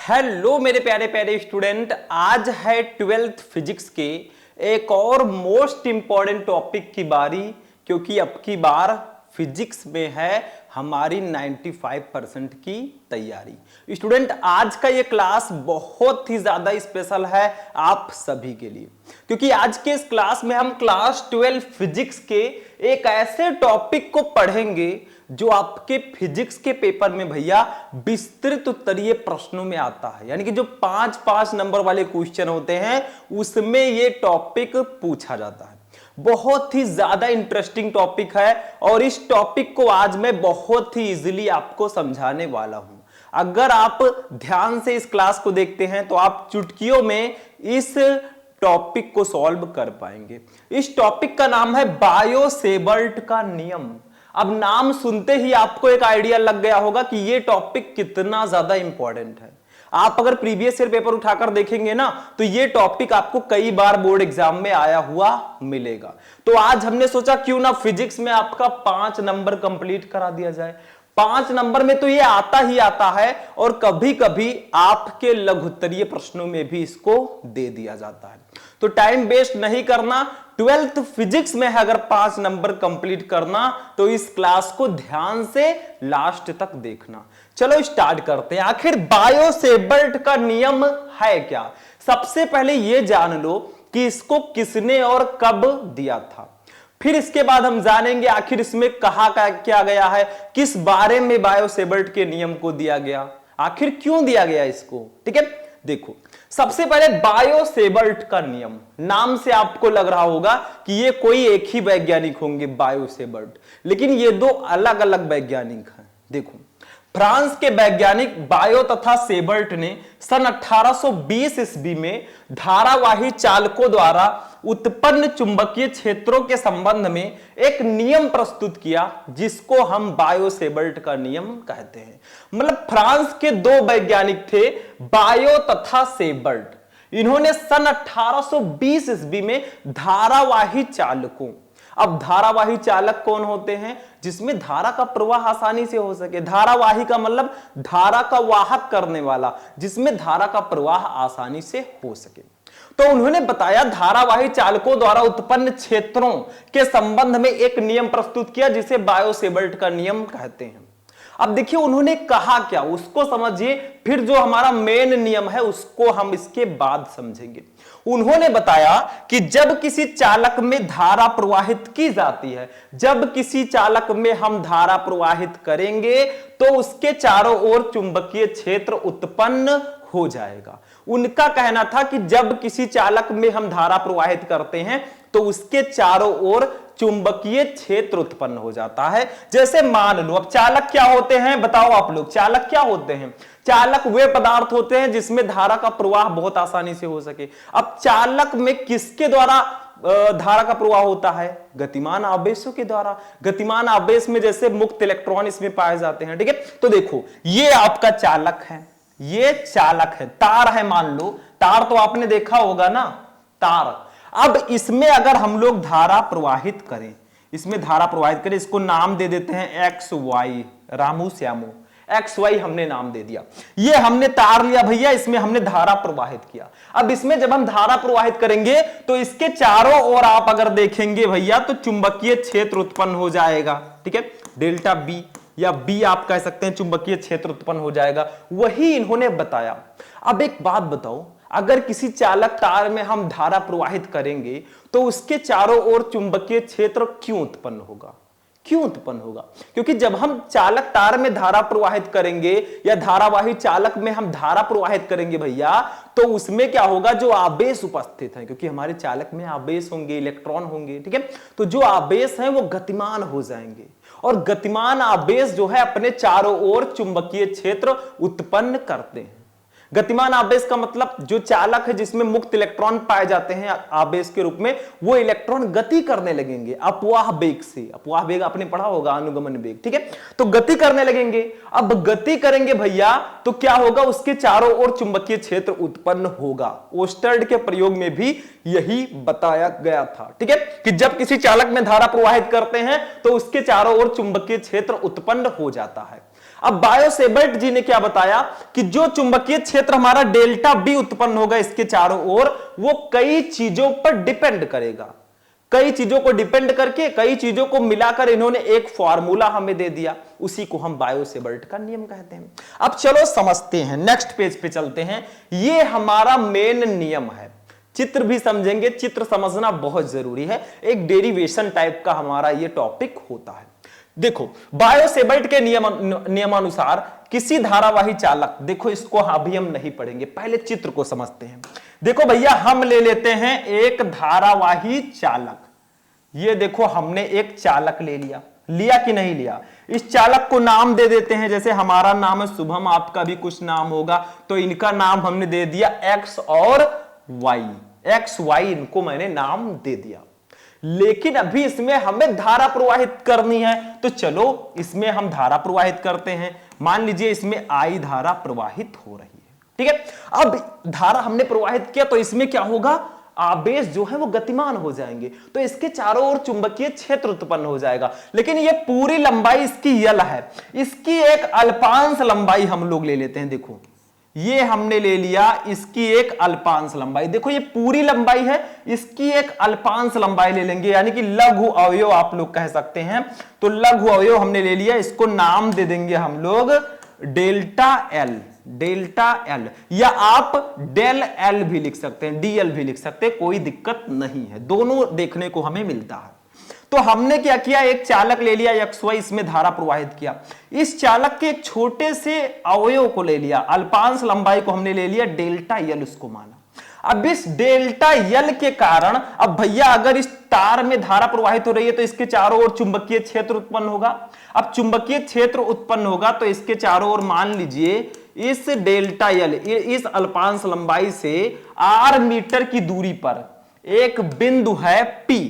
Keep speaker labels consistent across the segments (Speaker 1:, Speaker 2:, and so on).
Speaker 1: Hello मेरे प्यारे प्यारे स्टूडेंट, आज है 12th फिजिक्स के एक और मोस्ट इंपॉर्टेंट टॉपिक की बारी, क्योंकि अब की बार फिजिक्स में है हमारी 95% की तैयारी। स्टूडेंट, आज का ये क्लास बहुत ही ज्यादा स्पेशल है आप सभी के लिए, क्योंकि आज के इस क्लास में हम क्लास 12 फिजिक्स के एक ऐसे टॉपिक को पढ़ेंगे जो आपके फिजिक्स के पेपर में भैया विस्तृत उत्तरीय प्रश्नों में आता है। यानी कि जो 5-5 नंबर वाले क्वेश्चन होते हैं उसमें ये टॉपिक पूछा जाता है। बहुत ही ज्यादा इंटरेस्टिंग टॉपिक है और इस टॉपिक को आज मैं बहुत ही इजीली आपको समझाने वाला हूं। अगर आप ध्यान से इस क्लास को देखते हैं तो आप चुटकियों में इस टॉपिक को सॉल्व कर पाएंगे। इस टॉपिक का नाम है बायो-सेवर्ट का नियम। अब नाम सुनते ही आपको एक आइडिया लग गया होगा कि यह टॉपिक कितना ज्यादा इंपॉर्टेंट है। आप अगर प्रीवियस ईयर पेपर उठाकर देखेंगे ना तो यह टॉपिक आपको कई बार बोर्ड एग्जाम में आया हुआ मिलेगा। तो आज हमने सोचा क्यों ना फिजिक्स में आपका 5 नंबर कंप्लीट करा दिया जाए। 5 नंबर में तो ये आता ही आता है और कभी कभी आपके लघुत्तरीय प्रश्नों में भी इसको दे दिया जाता है। तो टाइम वेस्ट नहीं करना, 12th फिजिक्स में है अगर 5 नंबर कंप्लीट करना तो इस क्लास को ध्यान से लास्ट तक देखना। चलो स्टार्ट करते हैं। आखिर बायो-सेवर्ट का नियम है क्या? सबसे पहले यह जान लो कि इसको किसने और कब दिया था। फिर इसके बाद हम जानेंगे आखिर इसमें कहा क्या गया है, किस बारे में बायो-सेवर्ट के नियम को दिया गया, आखिर क्यों दिया गया इसको। ठीक है, देखो सबसे पहले बायो-सेवर्ट का नियम, नाम से आपको लग रहा होगा कि ये कोई एक ही वैज्ञानिक होंगे बायो-सेवर्ट, लेकिन ये दो अलग अलग वैज्ञानिक हैं। देखो फ्रांस के वैज्ञानिक बायो तथा सेवर्ट ने सन 1820 ईस्वी में धारावाही चालकों द्वारा उत्पन्न चुंबकीय क्षेत्रों के संबंध में एक नियम प्रस्तुत किया जिसको हम बायो-सेवर्ट का नियम कहते हैं। मतलब फ्रांस के दो वैज्ञानिक थे बायो तथा सेवर्ट। इन्होंने सन 1820 ईस्वी में धारावाही चालकों, अब धारावाही चालक कौन होते हैं? जिसमें धारा का प्रवाह आसानी से हो सके। धारावाही का मतलब धारा का वाहक करने वाला, जिसमें धारा का प्रवाह आसानी से हो सके। तो उन्होंने बताया धारावाही चालकों द्वारा उत्पन्न क्षेत्रों के संबंध में एक नियम प्रस्तुत किया जिसे बायो-सेवर्ट का नियम कहते हैं। अब देखिए उन्होंने कहा क्या उसको समझिए, फिर जो हमारा मेन नियम है उसको हम इसके बाद समझेंगे। उन्होंने बताया कि जब किसी चालक में धारा प्रवाहित की जाती है, जब किसी चालक में हम धारा प्रवाहित करेंगे तो उसके चारों ओर चुंबकीय क्षेत्र उत्पन्न हो जाएगा। उनका कहना था कि जब किसी चालक में हम धारा प्रवाहित करते हैं तो उसके चारों ओर चुंबकीय क्षेत्र उत्पन्न हो जाता है। जैसे मान लो, अब चालक क्या होते हैं बताओ आप लोग, चालक क्या होते हैं? चालक वे पदार्थ होते हैं जिसमें धारा का प्रवाह बहुत आसानी से हो सके। अब चालक में किसके द्वारा धारा का प्रवाह होता है? गतिमान आवेशों के द्वारा। गतिमान आवेश में जैसे मुक्त इलेक्ट्रॉन इसमें पाए जाते हैं। ठीक है, तो देखो ये आपका चालक है, ये चालक है, तार है मान लो, तार तो आपने देखा होगा ना, तार। अब इसमें अगर हम लोग धारा प्रवाहित करें, इसमें धारा प्रवाहित करें, इसको नाम दे देते हैं X Y, Ramu Shyamu, X Y हमने नाम दे दिया। ये हमने तार लिया भैया, इसमें हमने धारा प्रवाहित किया। अब इसमें जब हम धारा प्रवाहित करेंगे तो इसके चारों ओर आप अगर देखेंगे भैया तो चुंबकीय क्षेत्र उत्पन्न हो जाएगा। ठीक है, डेल्टा बी या बी आप कह सकते हैं, चुंबकीय क्षेत्र उत्पन्न हो जाएगा। वही इन्होंने बताया। अब एक बात बताओ, अगर किसी चालक तार में हम धारा प्रवाहित करेंगे तो उसके चारों ओर चुंबकीय क्षेत्र क्यों उत्पन्न होगा? क्यों उत्पन्न होगा? क्योंकि जब हम चालक तार में धारा प्रवाहित करेंगे या धारावाही चालक में हम धारा प्रवाहित करेंगे भैया, तो उसमें क्या होगा? जो आवेश उपस्थित है, क्योंकि हमारे चालक में आवेश होंगे, इलेक्ट्रॉन होंगे। ठीक है, तो जो आवेश है वो गतिमान हो जाएंगे और गतिमान आवेश जो है अपने चारों ओर चुंबकीय क्षेत्र उत्पन्न करते हैं। गतिमान आवेश का मतलब जो चालक है जिसमें मुक्त इलेक्ट्रॉन पाए जाते हैं आवेश के रूप में, वो इलेक्ट्रॉन गति करने लगेंगे अपवाह वेग से। अपवाह वेग आपने पढ़ा होगा, अनुगमन वेग। ठीक है, तो गति करने लगेंगे। अब गति करेंगे भैया तो क्या होगा? उसके चारों ओर चुंबकीय क्षेत्र उत्पन्न होगा। ओस्टर्ड के प्रयोग में भी यही बताया गया था। ठीक है, कि जब किसी चालक में धारा प्रवाहित करते हैं तो उसके चारों ओर चुंबकीय क्षेत्र उत्पन्न हो जाता है। अब बायोसेबर्ट जी ने क्या बताया कि जो चुंबकीय क्षेत्र हमारा डेल्टा बी उत्पन्न होगा इसके चारों ओर, वो कई चीजों पर डिपेंड करेगा। कई चीजों को डिपेंड करके, कई चीजों को मिलाकर इन्होंने एक फॉर्मूला हमें दे दिया, उसी को हम बायोसेबर्ट का नियम कहते हैं। अब चलो समझते हैं, नेक्स्ट पेज पे चलते हैं। ये हमारा मेन नियम है। चित्र भी समझेंगे, चित्र समझना बहुत जरूरी है, एक डेरिवेशन टाइप का हमारा ये टॉपिक होता है। देखो बायोसेबर्ट के नियमानुसार किसी धारावाही चालक, देखो इसको अभी हम नहीं पढ़ेंगे, पहले चित्र को समझते हैं। देखो भैया हम ले लेते हैं एक धारावाही चालक। ये देखो हमने एक चालक ले लिया, लिया कि नहीं लिया? इस चालक को नाम दे देते हैं, जैसे हमारा नाम है शुभम, आपका भी कुछ नाम होगा, तो इनका नाम हमने दे दिया एक्स और वाई। एक्स वाई इनको मैंने नाम दे दिया। लेकिन अभी इसमें हमें धारा प्रवाहित करनी है, तो चलो इसमें हम धारा प्रवाहित करते हैं। मान लीजिए इसमें आई धारा प्रवाहित हो रही है, ठीक है। अब धारा हमने प्रवाहित किया तो इसमें क्या होगा, आवेश जो है वो गतिमान हो जाएंगे, तो इसके चारों ओर चुंबकीय क्षेत्र उत्पन्न हो जाएगा। लेकिन ये पूरी लंबाई इसकी यल है, इसकी एक अल्पांश लंबाई हम लोग ले लेते हैं। देखो ये हमने ले लिया इसकी एक अल्पांश लंबाई, देखो ये पूरी लंबाई है, इसकी एक अल्पांश लंबाई ले लेंगे, यानी कि लघु अवयव आप लोग कह सकते हैं। तो लघु अवयव हमने ले लिया, इसको नाम दे देंगे हम लोग डेल्टा एल। डेल्टा एल, या आप डेल एल भी लिख सकते हैं, डीएल भी लिख सकते हैं, कोई दिक्कत नहीं है, दोनों देखने को हमें मिलता है। तो हमने क्या किया, एक चालक ले लिया एक्स वाई, इसमें धारा प्रवाहित किया। इस चालक के एक छोटे से अवयव को ले लिया, अल्पांश लंबाई को हमने ले लिया डेल्टा यल, उसको माना। अब इस डेल्टा यल के कारण, अब भैया अगर इस तार में धारा प्रवाहित हो रही है तो इसके चारों ओर चुंबकीय क्षेत्र उत्पन्न होगा। अब चुंबकीय क्षेत्र उत्पन्न होगा तो इसके चारों ओर मान लीजिए इस डेल्टा यल, इस अल्पांश लंबाई से आर मीटर की दूरी पर एक बिंदु है पी।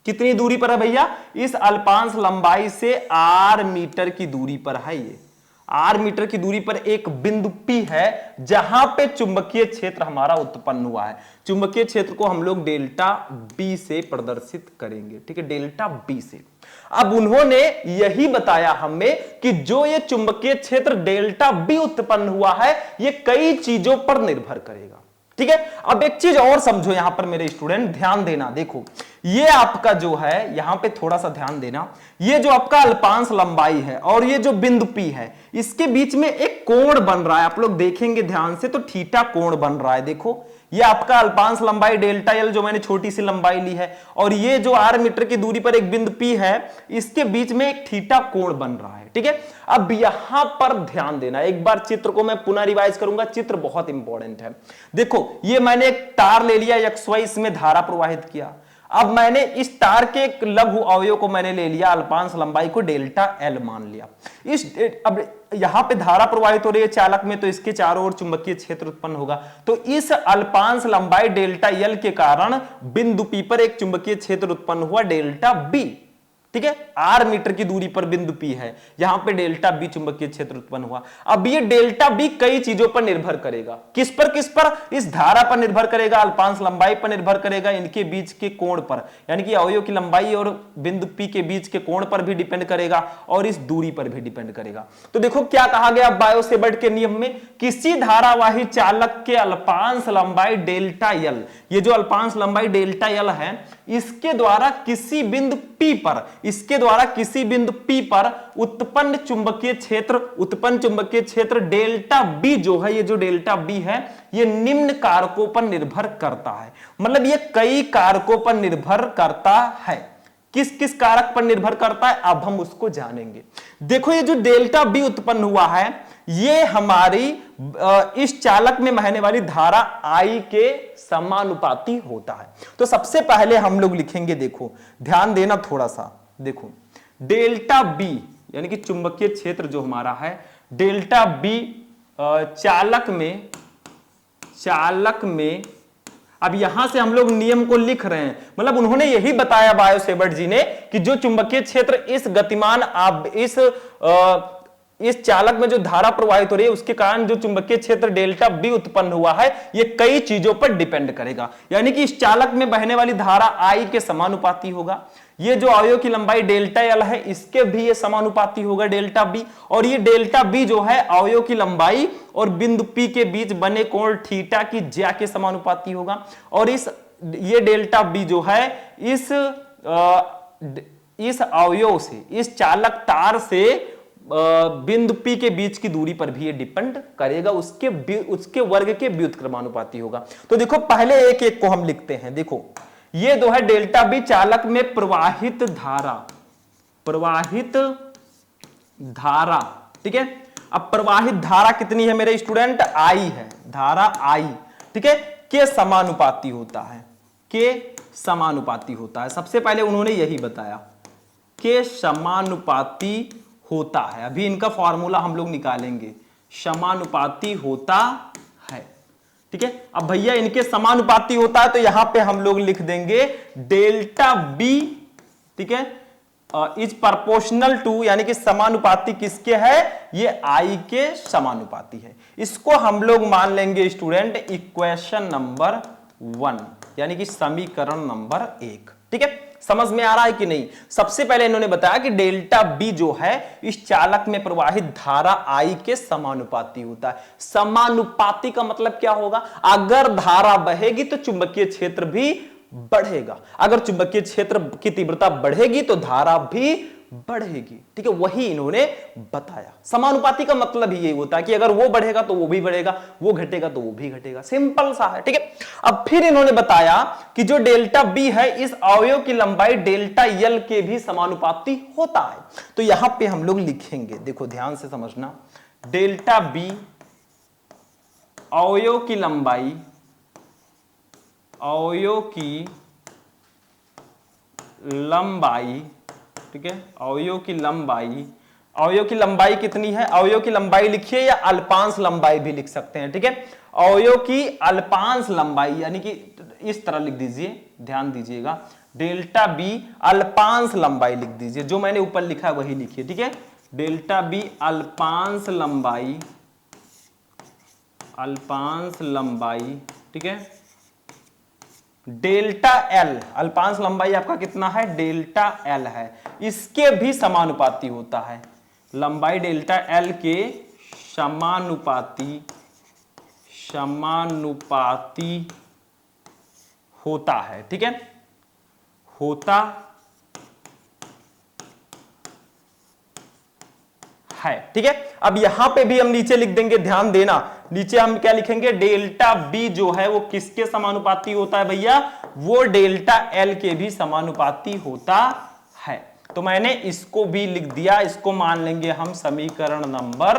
Speaker 1: कितनी दूरी पर है भैया, इस अल्पांश लंबाई से आर मीटर की दूरी पर है। ये आर मीटर की दूरी पर एक बिंदु P है जहां पे चुंबकीय क्षेत्र हमारा उत्पन्न हुआ है। चुंबकीय क्षेत्र को हम लोग डेल्टा B से प्रदर्शित करेंगे, ठीक है, डेल्टा B से। अब उन्होंने यही बताया हमें कि जो ये चुंबकीय क्षेत्र डेल्टा B उत्पन्न हुआ है ये कई चीजों पर निर्भर करेगा, ठीक है। अब एक चीज और समझो यहां पर मेरे स्टूडेंट, ध्यान देना। देखो ये आपका जो है, यहां पे थोड़ा सा ध्यान देना, ये जो आपका अल्पांश लंबाई है और ये जो बिंदु P है, इसके बीच में एक कोण बन रहा है। आप लोग देखेंगे ध्यान से तो थीटा कोण बन रहा है। देखो ये आपका अल्पांश लंबाई डेल्टा एल जो मैंने छोटी सी लंबाई ली है, और ये जो आर मीटर की दूरी पर एक बिंदु P है, इसके बीच में एक थीटा कोण बन रहा है, ठीक है। अब यहां पर ध्यान देना, एक बार चित्र को मैं पुनः रिवाइज करूंगा, चित्र बहुत इंपॉर्टेंट है। देखो ये मैंने एक तार ले लिया एक्स वाई, इसमें धारा प्रवाहित किया। अब मैंने इस तार के एक लघु अवयव को मैंने ले लिया, अल्पांश लंबाई को डेल्टा एल मान लिया। अब यहां पे धारा प्रवाहित हो रही है चालक में, तो इसके चारों ओर चुंबकीय क्षेत्र उत्पन्न होगा। तो इस अल्पांश लंबाई डेल्टा एल के कारण बिंदु P पर एक चुंबकीय क्षेत्र उत्पन्न हुआ डेल्टा B, ठीक है। आर मीटर की दूरी पर बिंदु P है, यहां पे डेल्टा B चुंबकीय क्षेत्र उत्पन्न हुआ। अब ये डेल्टा B कई चीजों पर निर्भर करेगा। किस पर? इस धारा पर निर्भर करेगा, अल्पांश लंबाई पर निर्भर करेगा, इनके बीच के कोण पर, यानी कि अवयव की लंबाई और बिंदु P के बीच के कोण पर भी डिपेंड करेगा, और इस दूरी पर भी डिपेंड करेगा। तो देखो क्या कहा गया बायोसेबर्ट के नियम में, किसी धारावाही चालक के अल्पांश लंबाई डेल्टा एल, ये जो अल्पांश लंबाई डेल्टा एल है, इसके द्वारा किसी बिंदु P पर, इसके द्वारा किसी बिंदु P पर उत्पन्न चुंबकीय क्षेत्र डेल्टा B जो है, ये जो डेल्टा B है, ये निम्न कारकों पर निर्भर करता है। मतलब ये कई कारकों पर निर्भर करता है। किस किस कारक पर निर्भर करता है अब हम उसको जानेंगे। देखो ये जो डेल्टा B उत्पन्न हुआ है, ये हमारी इस चालक में बहने वाली धारा I के समानुपाती होता है। तो सबसे पहले हम लोग लिखेंगे, देखो ध्यान देना थोड़ा सा, देखो डेल्टा B यानी कि चुंबकीय क्षेत्र जो हमारा है, डेल्टा B चालक में अब यहां से हम लोग नियम को लिख रहे हैं, मतलब उन्होंने यही बताया बायोसेबर्ट जी ने कि जो चुंबकीय क्षेत्र इस गतिमान इस चालक में जो धारा प्रवाहित हो रही है उसके कारण जो चुंबकीय क्षेत्र डेल्टा B उत्पन्न हुआ है, ये कई चीजों पर डिपेंड करेगा। यानी कि इस चालक में बहने वाली धारा I के समानुपाती होगा, ये जो अवयव की लंबाई डेल्टा एल है इसके भी ये समानुपाती होगा डेल्टा बी, और ये डेल्टा बी जो है अवयव की लंबाई और बिंदु पी के बीच बने कोण थीटा की ज्या के समानुपाती होगा। और ये डेल्टा बी जो है इस अवयव से, इस चालक तार से बिंदु पी के बीच की दूरी पर भी ये डिपेंड करेगा, उसके वर्ग के व्युत्क्रमानुपाती होगा। तो देखो पहले एक एक को हम लिखते हैं। देखो ये जो है डेल्टा बी चालक में प्रवाहित धारा, ठीक है। अब प्रवाहित धारा कितनी है मेरे स्टूडेंट? आई है, धारा आई, ठीक है, के समानुपाती होता है, के समानुपाती होता है। सबसे पहले उन्होंने यही बताया, के समानुपाती होता है। अभी इनका फॉर्मूला हम लोग निकालेंगे, समानुपाती होता है, ठीक है। अब भैया इनके समानुपाती होता है तो यहां पे हम लोग लिख देंगे डेल्टा बी, ठीक है, इज प्रोपोर्शनल टू, यानी कि समानुपाती किसके है? ये आई के समानुपाती है। इसको हम लोग मान लेंगे स्टूडेंट इक्वेशन नंबर 1, यानी कि समीकरण नंबर 1, ठीक है। समझ में आ रहा है कि नहीं? सबसे पहले इन्होंने बताया कि डेल्टा बी जो है इस चालक में प्रवाहित धारा आई के समानुपाती होता है। समानुपाती का मतलब क्या होगा? अगर धारा बहेगी तो चुंबकीय क्षेत्र भी बढ़ेगा, अगर चुंबकीय क्षेत्र की तीव्रता बढ़ेगी तो धारा भी बढ़ेगी, ठीक है। वही इन्होंने बताया। समानुपाती का मतलब ही यही होता है कि अगर वो बढ़ेगा तो वो भी बढ़ेगा, वो घटेगा तो वो भी घटेगा, सिंपल सा है, ठीक है। अब फिर इन्होंने बताया कि जो डेल्टा बी है इस अवयव की लंबाई डेल्टा एल के भी समानुपाती होता है। तो यहां पे हम लोग लिखेंगे, देखो ध्यान से समझना, डेल्टा बी अवयव की लंबाई, अवयव की लंबाई, ठीक है, अवयव की लंबाई, अवयव की लंबाई कितनी है? अवयव की लंबाई लिखिए या अल्पांश लंबाई भी लिख सकते हैं, ठीक है। अवयव की अल्पांश लंबाई, यानी कि इस तरह लिख दीजिए, ध्यान दीजिएगा, डेल्टा बी अल्पांश लंबाई लिख दीजिए, जो मैंने ऊपर लिखा है वही लिखिए, ठीक है। डेल्टा बी अल्पांश लंबाई, अल्पांश लंबाई, ठीक है। डेल्टा एल, अल्पांश लंबाई आपका कितना है? डेल्टा एल है, इसके भी समानुपाती होता है। लंबाई डेल्टा एल के समानुपाती होता है, ठीक है, होता है, ठीक है। अब यहां पे भी हम नीचे लिख देंगे, ध्यान देना, नीचे हम क्या लिखेंगे? डेल्टा बी जो है वो किसके समानुपाती होता है भैया? वो डेल्टा एल के भी समानुपाती होता है। तो मैंने इसको भी लिख दिया, इसको मान लेंगे हम समीकरण नंबर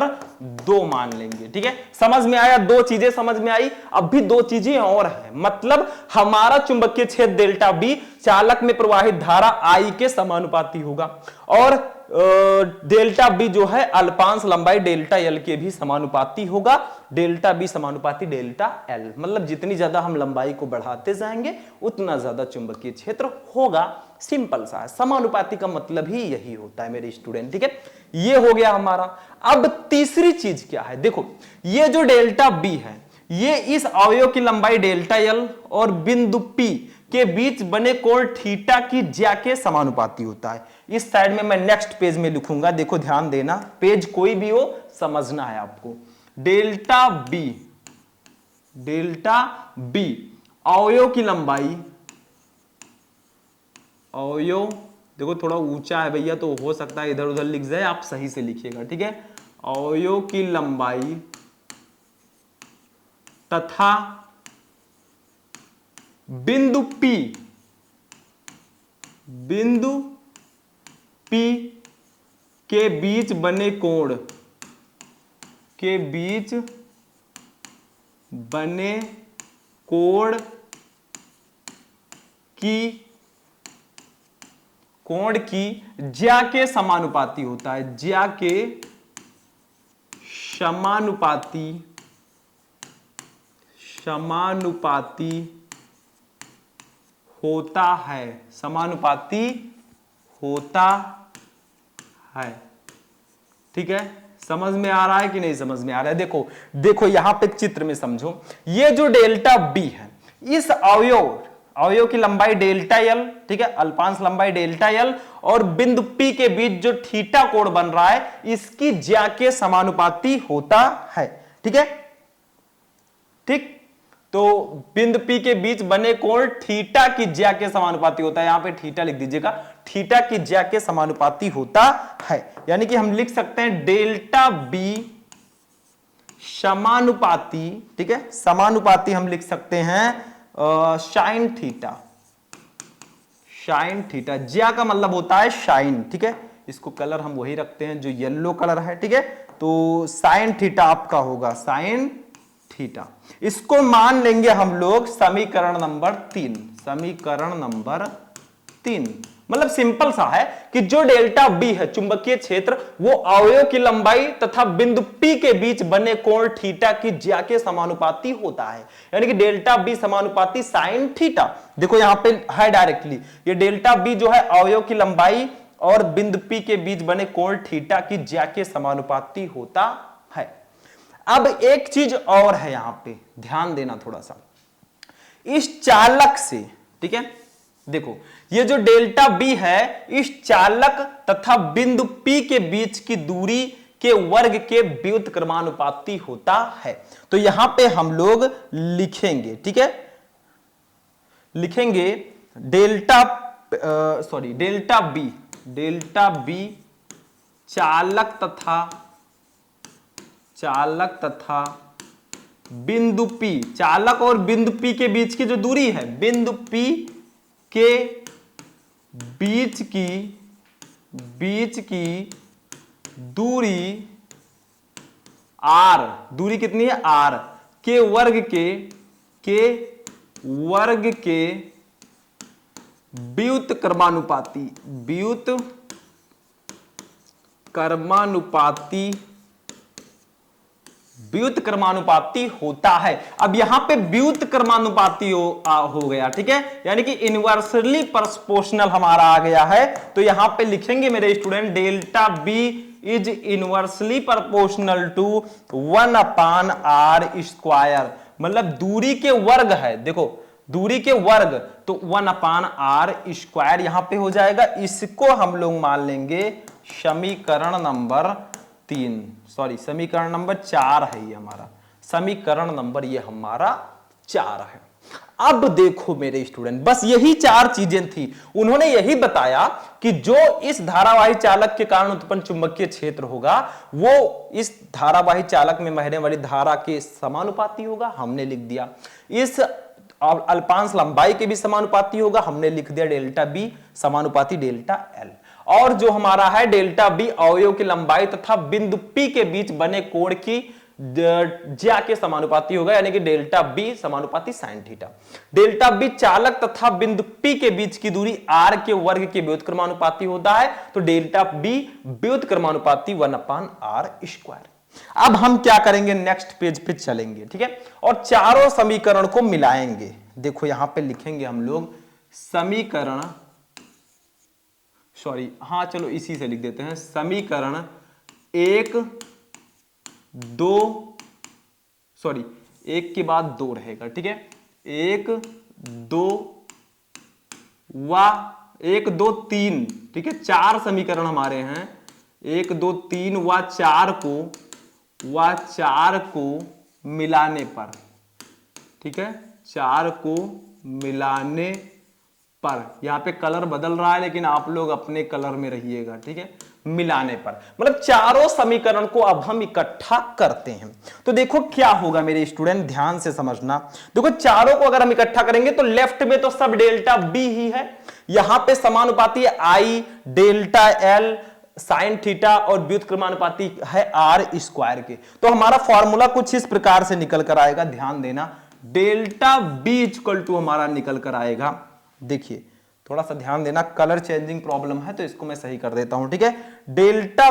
Speaker 1: 2 मान लेंगे, ठीक है। समझ में आया? दो चीजें समझ में आई। अब भी दो चीजें और है, मतलब हमारा चुंबकीय क्षेत्र डेल्टा बी चालक में प्रवाहित धारा आई के समानुपाती होगा, और डेल्टा बी जो है अल्पांश लंबाई डेल्टा एल के भी समानुपाती होगा। डेल्टा बी समानुपाती डेल्टा एल, मतलब जितनी ज्यादा हम लंबाई को बढ़ाते जाएंगे उतना ज्यादा चुंबकीय क्षेत्र होगा। सिंपल सा है, समानुपाती का मतलब ही यही होता है मेरे स्टूडेंट, ठीक है। ये हो गया हमारा। अब तीसरी चीज क्या है? देखो ये जो डेल्टा बी है ये इस अवयव की लंबाई डेल्टा एल और बिंदु पी के बीच बने कोण थीटा की ज्या के समानुपाती होता है। इस साइड में मैं नेक्स्ट पेज में लिखूंगा, देखो ध्यान देना, पेज कोई भी हो समझना है आपको। डेल्टा बी अवयव की लंबाई, अवयव देखो थोड़ा ऊंचा है भैया तो हो सकता है इधर उधर लिख जाए, आप सही से लिखिएगा, ठीक है। अवयव की लंबाई तथा बिंदु P के बीच बने कोण, के बीच बने कोण ज्या के समानुपाती होता है, ज्या के समानुपाती होता है, समानुपाती होता है, ठीक है। समझ में आ रहा है कि नहीं समझ में आ रहा है? देखो यहां पे चित्र में समझो, ये जो डेल्टा बी है इस अवयव की लंबाई डेल्टा एल, ठीक है, अल्पांश लंबाई डेल्टा एल, और बिंदु P के बीच जो थीटा कोण बन रहा है इसकी ज्या के समानुपाती होता है, ठीक है। ठीक, तो बिंदु P के बीच बने कोण थीटा की ज्या के समानुपाती होता है, यहां पे थीटा लिख दीजिएगा, थीटा की ज्या के समानुपाती होता है। यानी कि हम लिख सकते हैं डेल्टा बी समानुपाती, ठीक है, समानुपाती हम लिख सकते हैं साइन थीटा। साइन थीटा, ज्या का मतलब होता है साइन, ठीक है, इसको कलर हम वही रखते हैं जो येलो कलर है, ठीक है। तो साइन थीटा आपका होगा साइन थीटा। इसको मान लेंगे हम लोग समीकरण नंबर 3, समीकरण नंबर 3। मतलब सिंपल सा है कि जो डेल्टा बी है चुंबकीय क्षेत्र, वो अवयव की लंबाई तथा बिंदु P के बीच बने कोण थीटा की ज्या के समानुपाती होता है। यानी कि डेल्टा बी समानुपाती साइन थीटा, देखो यहां पे है डायरेक्टली, ये डेल्टा बी जो है अवयव की लंबाई और बिंदु P के बीच बने कोण थीटा की ज्या के समानुपाती होता है। अब एक चीज और है, यहां पे ध्यान देना थोड़ा सा, इस चालक से, ठीक है, देखो ये जो डेल्टा बी है इस चालक तथा बिंदु P के बीच की दूरी के वर्ग के व्युत्क्रमानुपाती होता है। तो यहां पे हम लोग लिखेंगे, ठीक है, लिखेंगे डेल्टा बी चालक तथा बिंदु P, चालक और बिंदु P के बीच की जो दूरी है, बिंदु P के बीच की दूरी r, दूरी कितनी है r, के वर्ग के व्युत्क्रमानुपाती होता है। अब यहां पे व्युत्क्रमानुपाती हो गया, ठीक है, यानी कि इनवर्सली प्रोपोर्शनल हमारा आ गया है। तो यहां पे लिखेंगे मेरे student delta B is inversely proportional to 1/r², मतलब दूरी के वर्ग है, देखो दूरी के वर्ग, तो 1/r², यहां पे हो जाएगा। इसको हम लोग मान लेंगे समीकरण नंबर 3, सॉरी समीकरण नंबर 4 है ये हमारा, समीकरण नंबर ये हमारा 4 है। अब देखो मेरे स्टूडेंट, बस यही 4 चीजें थी, उन्होंने यही बताया कि जो इस धारावाही चालक के कारण उत्पन्न चुंबकीय क्षेत्र होगा वो इस धारावाही चालक में बहने वाली धारा के समानुपाती होगा, हमने लिख दिया। इस अल्पांश लंबाई के भी समानुपाती होगा, हमने लिख दिया डेल्टा बी समानुपाती डेल्टा एल। और जो हमारा है डेल्टा बी अवयव की लंबाई तथा बिंदु P के बीच बने कोण की ज्या के समानुपाती होगा, यानी कि डेल्टा बी समानुपाती साइन थीटा। डेल्टा बी चालक तथा बिंदु P के बीच की दूरी r के वर्ग के व्युत्क्रमानुपाती होता है, तो डेल्टा बी व्युत्क्रमानुपाती 1/r²। अब हम क्या करेंगे, नेक्स्ट पेज पे चलेंगे, ठीक है, और चारों समीकरण को मिलाएंगे। देखो यहां पे लिखेंगे हम लोग समीकरण, सॉरी हाँ चलो इसी से लिख देते हैं, समीकरण 1, 2, सॉरी 1 के बाद 2 रहेगा, ठीक है, 1, 2 1, 2, 3, ठीक है, 4 समीकरण हमारे हैं, 1, 2, 3 व 4 को मिलाने पर, ठीक है, 4 को मिलाने पर, यहां पे कलर बदल रहा है लेकिन आप लोग अपने कलर में रहिएगा, ठीक है, मिलाने पर, मतलब चारों समीकरण को अब हम इकट्ठा करते हैं। तो देखो क्या होगा मेरे स्टूडेंट, ध्यान से समझना। देखो चारों को अगर हम इकट्ठा करेंगे तो लेफ्ट में तो सब डेल्टा बी ही है, यहां पे समानुपाती है आई डेल्टा एल साइन थीटा और व्युत्क्रमानुपाती है r² के। तो हमारा फॉर्मूला कुछ इस प्रकार से निकल कर आएगा, ध्यान देना, डेल्टा बी इक्वल टू हमारा निकल कर आएगा, देखिए थोड़ा सा ध्यान देना, कलर चेंजिंग प्रॉब्लम है तो इसको मैं सही कर देता हूं, ठीक है। डेल्टा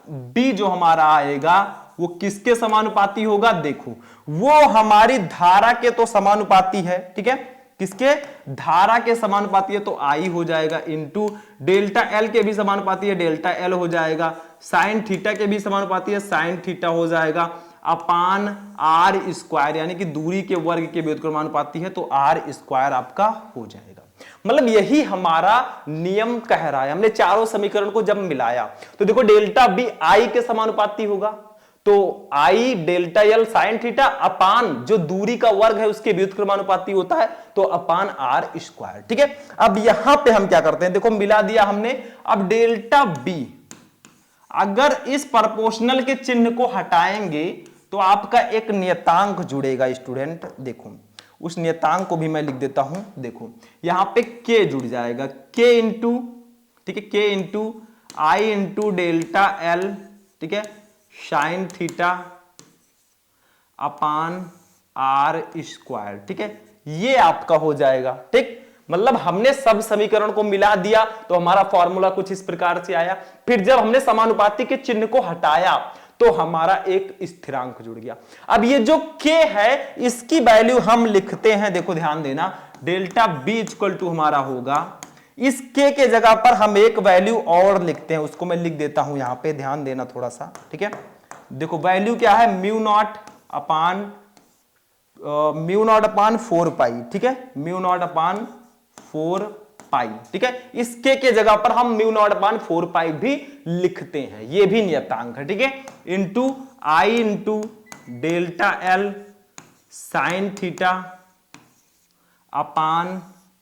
Speaker 1: बी जो हमारा आएगा वो किसके समानुपाती होगा, देखो वो हमारी धारा के तो समानुपाती है, ठीक है, किसके, धारा के समानुपाती है तो आई हो जाएगा, इंटू डेल्टा एल के भी समानुपाती है डेल्टा एल हो जाएगा, साइन थीटा के भी समानुपाती है साइन थीटा हो जाएगा, अपान आर स्क्वायर, यानी कि दूरी के वर्ग के व्युत्क्रमानुपाती है तो आर स्क्वायर आपका हो जाएगा। मतलब यही हमारा नियम कह रहा है। हमने चारों समीकरण को जब मिलाया तो देखो डेल्टा बी आई के समानुपाती होगा, तो I delta L sine theta upon जो दूरी का वर्ग है उसके व्युत्क्रमानुपाती होता है तो अपान आर स्क्वायर। ठीक है, अब यहां पे हम क्या करते हैं, देखो मिला दिया हमने। अब डेल्टा बी अगर इस प्रोपोर्शनल के चिन्ह को हटाएंगे तो आपका एक नियतांक जुड़ेगा स्टूडेंट। देखो उस नियतांक को भी मैं लिख देता हूं। देखो यहां पे k जुड़ जाएगा, k इंटू, ठीक है, k into I into delta L, ठीक है, sine theta upon R square. ठीक है, ये आपका हो जाएगा। ठीक, मतलब हमने सब समीकरण को मिला दिया तो हमारा फॉर्मूला कुछ इस प्रकार से आया। फिर जब हमने समानुपाती के चिन्ह को हटाया तो हमारा एक स्थिरांक जुड़ गया। अब ये जो k है इसकी वैल्यू हम लिखते हैं, देखो ध्यान देना, डेल्टा b इक्वल टू हमारा होगा, इस k के जगह पर हम एक वैल्यू और लिखते हैं, उसको मैं लिख देता हूं यहां पे, ध्यान देना थोड़ा सा। ठीक है, देखो वैल्यू क्या है, म्यू नॉट अपान 4 पाई। ठीक है, म्यू नॉट अपान 4 पाई। ठीक है, इस k के जगह पर हम म्यू नॉट अपान 4 पाई भी लिखते हैं, ये भी नियतांक है। ठीक है, into I into delta L sine theta upon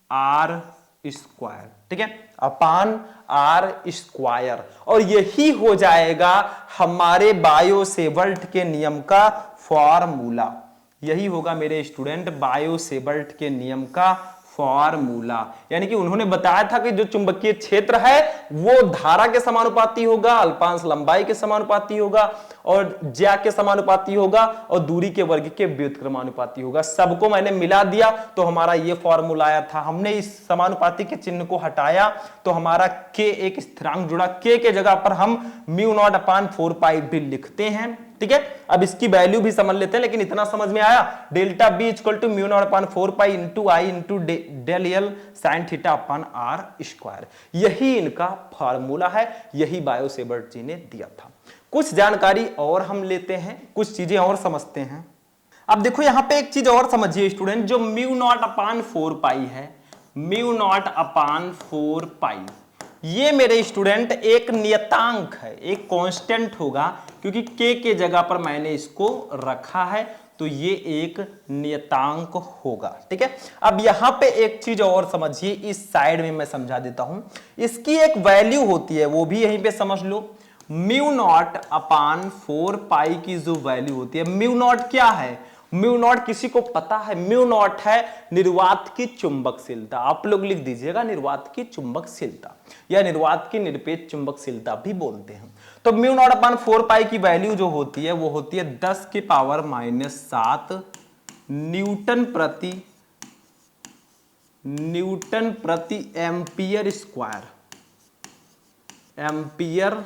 Speaker 1: R square. ठीक है, अपान आर स्क्वायर, और यही हो जाएगा हमारे बायो-सेवर्ट के नियम का फॉर्मूला। यही होगा मेरे स्टूडेंट बायो-सेवर्ट के नियम का फॉर्मूला। यानी कि उन्होंने बताया था कि जो चुंबकीय क्षेत्र है वो धारा के समानुपाती होगा, अल्पांश लंबाई के समानुपाती होगा और ज्या के समानुपाती होगा और दूरी के वर्ग के व्युत्क्रमानुपाती होगा। सबको मैंने मिला दिया तो हमारा ये फॉर्मूला आया था। हमने इस समानुपाती के चिन्ह को हटाया तो हमारा k एक स्थिरांक जुड़ा, k के जगह पर हम म्यू नॉट अपान 4 पाई भी लिखते हैं। ठीक है, अब इसकी वैल्यू भी समझ लेते हैं, लेकिन इतना समझ में आया, delta B equal to mu not upon 4 pi into I into del L sine theta upon R square. यही इनका फार्मूला है, यही बायो-सेवर्ट जी ने दिया था। कुछ जानकारी और हम लेते हैं, कुछ चीजें और समझते हैं। अब देखो यहां पे एक चीज और समझिए स्टूडेंट, जो म्यू नॉट अपान 4 पाई है, म्यू नॉट अपान 4 पाई, ये मेरे स्टूडेंट एक नियतांक है, एक कांस्टेंट होगा, क्योंकि k के जगह पर मैंने इसको रखा है तो ये एक नियतांक होगा। ठीक है, अब यहां पे एक चीज और समझिए, इस साइड में मैं समझा देता हूं। इसकी एक वैल्यू होती है, वो भी यहीं पे समझ लो, म्यू नॉट अपान 4 पाई की जो वैल्यू होती है। म्यू नॉट क्या है, म्यू नॉट किसी को पता है? म्यू नॉट है निर्वात की चुंबकशीलता। आप लोग लिख दीजिएगा निर्वात की चुंबकशीलता या निर्वात की निरपेक्ष चुंबकशीलता भी बोलते हैं। तो म्यू नॉट अपान 4 पाई की वैल्यू जो होती है वो होती है 10 की पावर -7 न्यूटन प्रति एम्पियर स्क्वायर, एम्पियर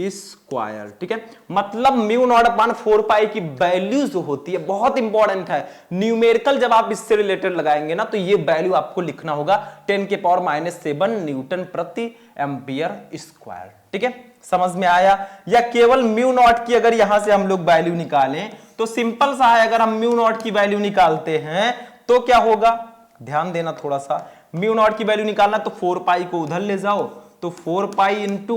Speaker 1: स्क्वायर। ठीक है, मतलब म्यू नॉट अपान 4 पाई की वैल्यू जो होती है बहुत इंपॉर्टेंट है। न्यूमेरिकल जब आप इससे रिलेटेड लगाएंगे ना तो ये वैल्यू आपको लिखना होगा 10 के पावर -7 न्यूटन प्रति एम्पियर स्क्वायर। ठीक है, समझ में आया? या केवल म्यू नॉट की अगर यहां से हम लोग वैल्यू निकालें तो सिंपल सा है, अगर हम म्यू नॉट की वैल्यू निकालते हैं तो क्या होगा, ध्यान देना थोड़ा सा। म्यू नॉट की वैल्यू निकालना तो 4 पाई को उधर ले जाओ, तो 4 pi into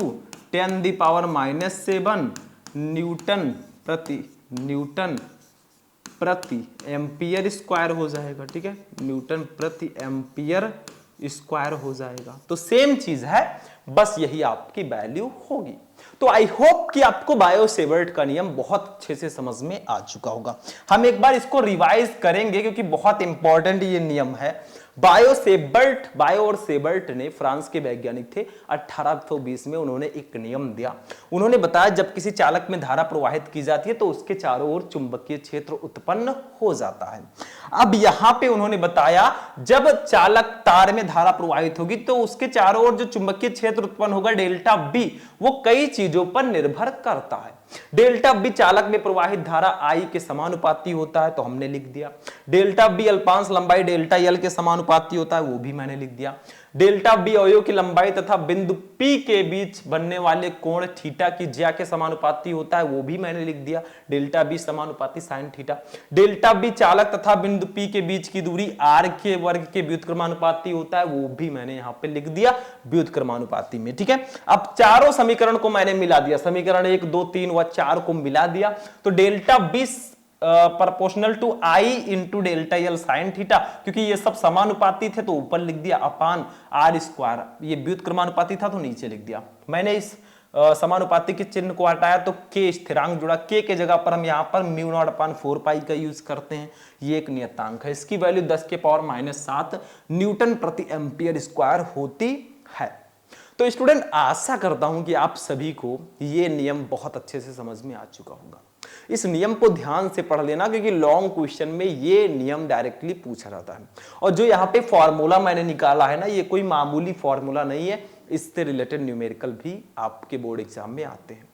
Speaker 1: 10 the power -7 Newton प्रति एम्पियर स्क्वायर हो जाएगा। ठीक है, न्यूटन प्रति एम्पियर स्क्वायर हो जाएगा। तो सेम चीज है, बस यही आपकी वैल्यू होगी। तो आई होप कि आपको बायो-सेवर्ट का नियम बहुत अच्छे से समझ में आ चुका होगा। हम एक बार इसको रिवाइज करेंगे क्योंकि बहुत इंपॉर्टेंट ये नियम है। बायो और सेवर्ट ने, फ्रांस के वैज्ञानिक थे, 1820 में उन्होंने एक नियम दिया। उन्होंने बताया जब किसी चालक में धारा प्रवाहित की जाती है तो उसके चारों ओर चुंबकीय क्षेत्र उत्पन्न हो जाता है। अब यहां पे उन्होंने बताया जब चालक तार में धारा प्रवाहित होगी तो उसके चारों ओर जो चुंबकीय क्षेत्र उत्पन्न होगा डेल्टा बी, वो कई चीजों पर निर्भर करता है। डेल्टा बी चालक में प्रवाहित धारा आई के समानुपाती होता है, तो हमने लिख दिया। डेल्टा बी अल्पांश लंबाई डेल्टा एल के समानुपाती होता है, वो भी मैंने लिख दिया। डेल्टा बी अवयव की लंबाई तथा बिंदु P के बीच बनने वाले कोण थीटा की ज्या के समानुपाती होता है, वो भी मैंने लिख दिया, डेल्टा बी समानुपाती साइन थीटा। डेल्टा बी चालक तथा बिंदु P के बीच की दूरी r के वर्ग के व्युत्क्रमानुपाती होता है, वो भी मैंने यहां पे लिख दिया व्युत्क्रमानुपाती में। ठीक है, अब चारों समीकरण को मैंने मिला दिया, समीकरण 1 2 3 व 4 को मिला दिया, तो delta B proportional to I into delta L sine theta, क्योंकि ये सब समानुपाती थे तो ऊपर लिख दिया अपान आर स्क्वायर, ये व्युत्क्रमानुपाती था तो नीचे लिख दिया। मैंने इस समानुपाती के चिन्ह को हटाया तो के स्थिरांक जुड़ा, के जगह पर हम यहाँ पर म्यू नॉट अपान 4 पाई का यूज करते हैं, ये एक नियतांक है, इसकी वैल्यू 10 के पावर -7 न्यूटन प्रति एम्पियर स्क्वायर होती है। तो स्टूडेंट आशा करता हूं कि आप सभी को ये नियम बहुत अच्छे से समझ में आ चुका होगा। इस नियम को ध्यान से पढ़ लेना, क्योंकि लॉन्ग क्वेश्चन में ये नियम डायरेक्टली पूछा जाता है। और जो यहाँ पे फॉर्मूला मैंने निकाला है ना, ये कोई मामूली फॉर्मूला नहीं है, इससे रिलेटेड न्यूमेरिकल भी आपके बोर्ड एग्जाम में आते हैं।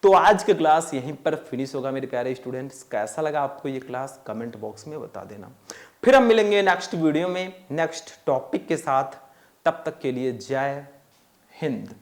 Speaker 1: तो आज का क्लास यहीं पर फिनिश होगा मेरे प्यारे स्टूडेंट्स। कैसा लगा आपको ये क्लास कमेंट बॉक्स में बता देना। फिर हम मिलेंगे नेक्स्ट वीडियो में नेक्स्ट टॉपिक के साथ, तब तक के लिए जय हिंद।